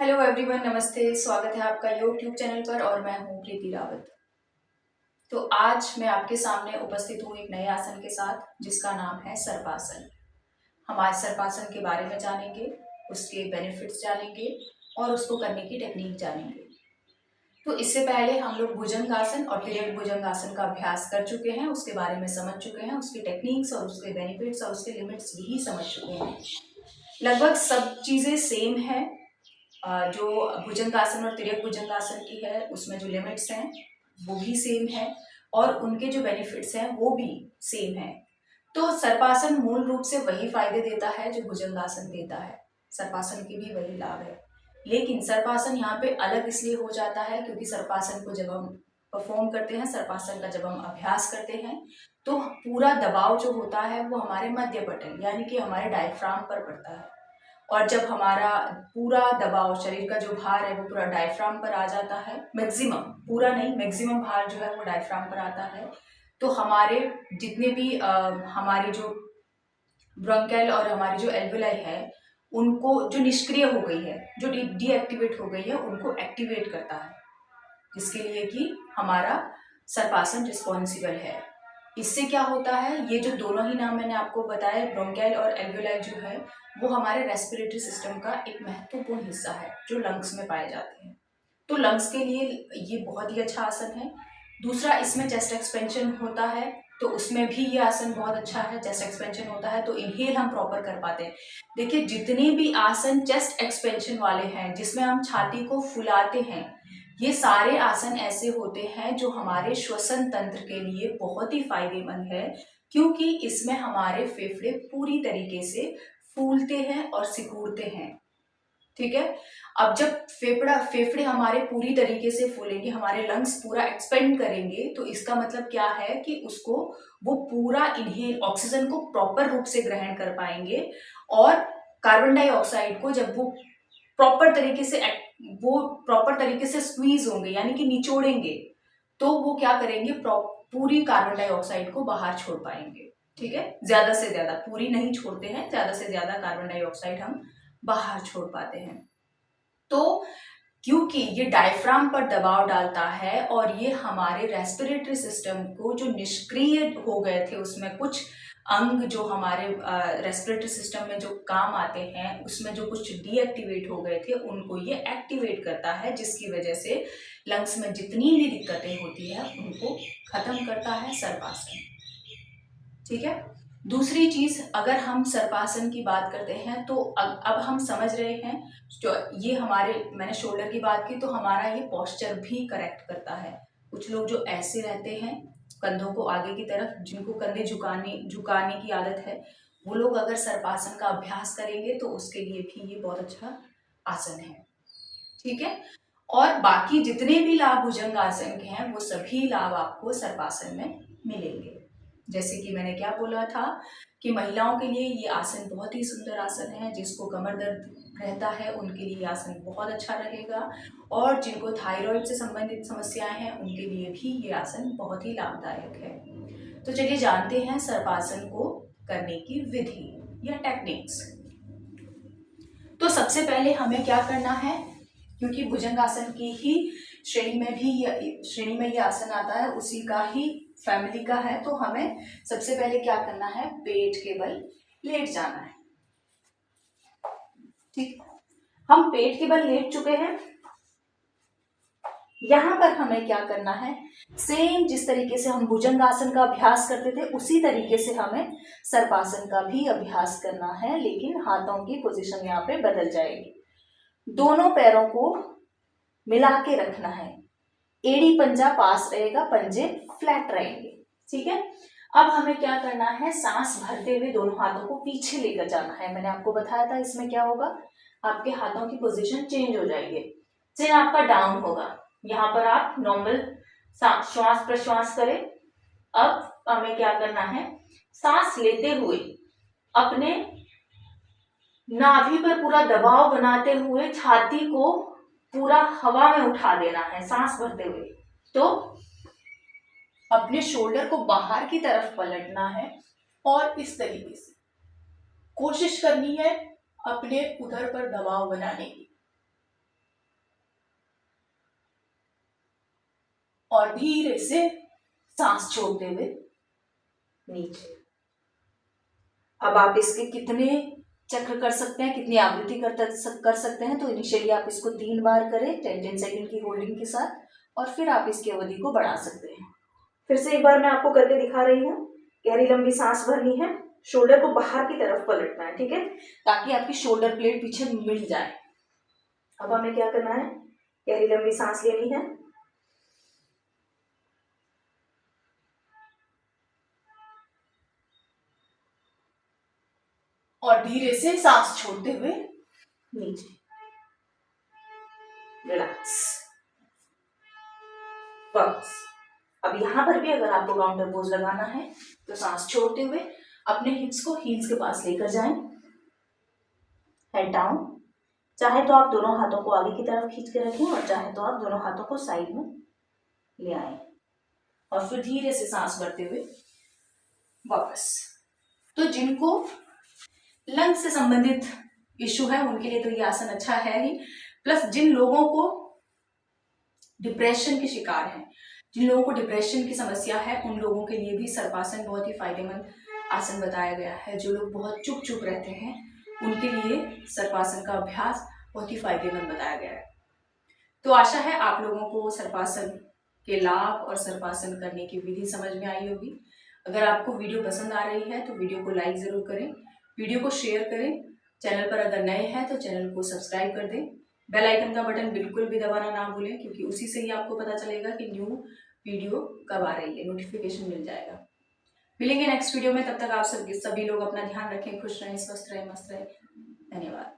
Hello everyone, नमस्ते। स्वागत है आपका यूट्यूब चैनल पर और मैं हूँ प्रीति रावत। तो आज मैं आपके सामने उपस्थित हूँ एक नए आसन के साथ जिसका नाम है सर्पासन। हम आज सर्पासन के बारे में जानेंगे, उसके बेनिफिट्स जानेंगे और उसको करने की टेक्निक जानेंगे। तो इससे पहले हम लोग भुजंगासन और तिर्यक भुजंगासन का अभ्यास कर चुके हैं, उसके बारे में समझ चुके हैं, उसकी टेक्निक्स और उसके बेनिफिट्स और उसके लिमिट्स भी समझ चुके हैं। लगभग सब चीज़ें सेम है। जो भुजंगासन और तिर्यक भुजंगासन की है उसमें जो लिमिट्स हैं वो भी सेम है और उनके जो बेनिफिट्स हैं वो भी सेम है। तो सर्पासन मूल रूप से वही फायदे देता है जो भुजंगासन देता है। सर्पासन के भी वही लाभ है, लेकिन सर्पासन यहाँ पे अलग इसलिए हो जाता है क्योंकि सर्पासन को जब हम परफॉर्म करते हैं, सर्पासन का जब हम अभ्यास करते हैं तो पूरा दबाव जो होता है वो हमारे मध्य पटल यानी कि हमारे डायफ्राम पर पड़ता है। और जब हमारा पूरा दबाव, शरीर का जो भार है वो पूरा डायफ्राम पर आ जाता है, मैक्सिमम, पूरा नहीं, मैक्सिमम भार जो है वो डायफ्राम पर आता है, तो हमारे जितने भी हमारी जो ब्रोंकाइल और हमारी जो एल्वेलाई है उनको, जो निष्क्रिय हो गई है, जो डीएक्टिवेट हो गई है, उनको एक्टिवेट करता है, जिसके लिए कि हमारा सर्पासन रिस्पॉन्सिबल है। इससे क्या होता है, ये जो दोनों ही नाम मैंने आपको बताया, ब्रोंकाइल और एल्वेलाई जो है वो हमारे रेस्पिरेटरी सिस्टम का एक महत्वपूर्ण हिस्सा है जो लंग्स में पाए जाते हैं। तो लंग्स के लिए ये बहुत ही अच्छा आसन है। दूसरा, इसमें चेस्ट एक्सपेंशन होता है, तो उसमें भी ये आसन बहुत अच्छा है। चेस्ट एक्सपेंशन होता है तो इनहेल हम प्रॉपर कर पाते हैं। देखिए, जितने भी आसन चेस्ट एक्सपेंशन वाले हैं जिसमें हम छाती को फुलाते हैं, ये सारे आसन ऐसे होते हैं जो हमारे श्वसन तंत्र के लिए बहुत ही फायदेमंद है, क्योंकि इसमें हमारे फेफड़े पूरी तरीके से फूलते हैं और सिकुड़ते हैं। ठीक है। अब जब फेफड़े हमारे पूरी तरीके से फूलेंगे, हमारे लंग्स पूरा एक्सपेंड करेंगे, तो इसका मतलब क्या है कि उसको, वो पूरा इनहेल, ऑक्सीजन को प्रॉपर रूप से ग्रहण कर पाएंगे और कार्बन डाइऑक्साइड को जब वो प्रॉपर तरीके से स्क्वीज होंगे यानी कि निचोड़ेंगे, तो वो क्या करेंगे, पूरी कार्बन डाइऑक्साइड को बाहर छोड़ पाएंगे। ठीक है, ज्यादा से ज्यादा, पूरी नहीं छोड़ते हैं, ज्यादा से ज्यादा कार्बन डाइऑक्साइड हम बाहर छोड़ पाते हैं। तो क्योंकि ये डायफ्राम पर दबाव डालता है और ये हमारे रेस्पिरेटरी सिस्टम को, जो निष्क्रिय हो गए थे उसमें कुछ अंग जो हमारे रेस्पिरेटरी सिस्टम में जो काम आते हैं, उसमें जो कुछ डीएक्टिवेट हो गए थे उनको ये एक्टिवेट करता है, जिसकी वजह से लंग्स में जितनी भी दिक्कतें होती है उनको खत्म करता है सर्पासन। ठीक है। दूसरी चीज, अगर हम सर्पासन की बात करते हैं तो अब हम समझ रहे हैं, जो ये हमारे, मैंने शोल्डर की बात की तो हमारा ये पोस्चर भी करेक्ट करता है। कुछ लोग जो ऐसे रहते हैं कंधों को आगे की तरफ, जिनको कंधे झुकाने की आदत है, वो लोग अगर सर्पासन का अभ्यास करेंगे तो उसके लिए भी ये बहुत अच्छा आसन है। ठीक है। और बाकी जितने भी लाभ भुजंग आसन के हैं वो सभी लाभ आपको सर्पासन में मिलेंगे। जैसे कि मैंने क्या बोला था कि महिलाओं के लिए ये आसन बहुत ही सुंदर आसन है, जिसको कमर दर्द रहता है उनके लिए आसन बहुत अच्छा रहेगा, और जिनको थायराइड से संबंधित समस्याएं हैं उनके लिए भी ये आसन बहुत ही लाभदायक है। तो चलिए जानते हैं सर्पासन को करने की विधि या टेक्निक्स। तो सबसे पहले हमें क्या करना है, क्योंकि भुजंगासन की ही श्रेणी में ये आसन आता है, उसी का ही फैमिली का है, तो हमें सबसे पहले क्या करना है, पेट के बल लेट जाना है। ठीक, हम पेट के बल लेट चुके हैं। यहां पर हमें क्या करना है, सेम जिस तरीके से हम भुजंगासन का अभ्यास करते थे उसी तरीके से हमें सर्पासन का भी अभ्यास करना है, लेकिन हाथों की पोजीशन यहाँ पे बदल जाएगी। दोनों पैरों को मिला के रखना है, एड़ी पंजा पास रहेगा, पंजे फ्लैट रहेंगे। ठीक है। अब हमें क्या करना है, सांस भरते हुए दोनों हाथों को पीछे लेकर जाना है। मैंने आपको बताया था इसमें क्या होगा, आपके हाथों की पोजीशन चेंज हो जाएगी, चिन आपका डाउन होगा। यहाँ पर आप नॉर्मल श्वास प्रश्वास करें। अब हमें क्या करना है, सांस लेते हुए अपने नाभि पर पूरा दबाव बनाते हुए छाती को पूरा हवा में उठा देना है सांस भरते हुए। तो अपने शोल्डर को बाहर की तरफ पलटना है और इस तरीके से कोशिश करनी है अपने उधर पर दबाव बनाने की। और धीरे से सांस छोड़ते हुए नीचे। अब आप इसके कितने चक्र कर सकते हैं, कितनी आवृत्ति कर सकते हैं, तो इनिशियली आप इसको 3 बार करें 10-10 सेकंड की होल्डिंग के साथ, और फिर आप इसकी अवधि को बढ़ा सकते हैं। फिर से एक बार मैं आपको करके दिखा रही हूँ। गहरी लंबी सांस भरनी है, शोल्डर को बाहर की तरफ पलटना है, ठीक है, ताकि आपकी शोल्डर प्लेट पीछे मिल जाए। अब हमें क्या करना है, गहरी लंबी सांस लेनी है, और धीरे से सांस छोड़ते हुए नीचे। रिलैक्स, बस। अब यहां पर भी अगर आपको काउंटर पोज लगाना है तो सांस छोड़ते हुए अपने हिप्स को हील्स के पास लेकर जाएं, हेड डाउन। चाहे तो आप दोनों हाथों को आगे की तरफ खींच के रखें, और चाहे तो आप दोनों हाथों को साइड में ले आए, और फिर धीरे से सांस भरते हुए वापस। तो जिनको लंग्स से संबंधित इश्यू है उनके लिए तो ये आसन अच्छा है ही, प्लस जिन लोगों को डिप्रेशन के शिकार हैं, जिन लोगों को डिप्रेशन की समस्या है, उन लोगों के लिए भी सर्पासन बहुत ही फायदेमंद आसन बताया गया है। जो लोग बहुत चुप चुप रहते हैं उनके लिए सर्पासन का अभ्यास बहुत ही फायदेमंद बताया गया है। तो आशा है आप लोगों को सर्पासन के लाभ और सर्पासन करने की विधि समझ में आई होगी। अगर आपको वीडियो पसंद आ रही है तो वीडियो को लाइक ज़रूर करें, वीडियो को शेयर करें, चैनल पर अगर नए हैं तो चैनल को सब्सक्राइब कर दें, बेल आइकन का बटन बिल्कुल भी दबाना ना भूलें, क्योंकि उसी से ही आपको पता चलेगा कि न्यू वीडियो कब आ रही है, नोटिफिकेशन मिल जाएगा। मिलेंगे नेक्स्ट वीडियो में, तब तक आप सभी लोग अपना ध्यान रखें, खुश रहें, स्वस्थ रहें, मस्त रहें। धन्यवाद।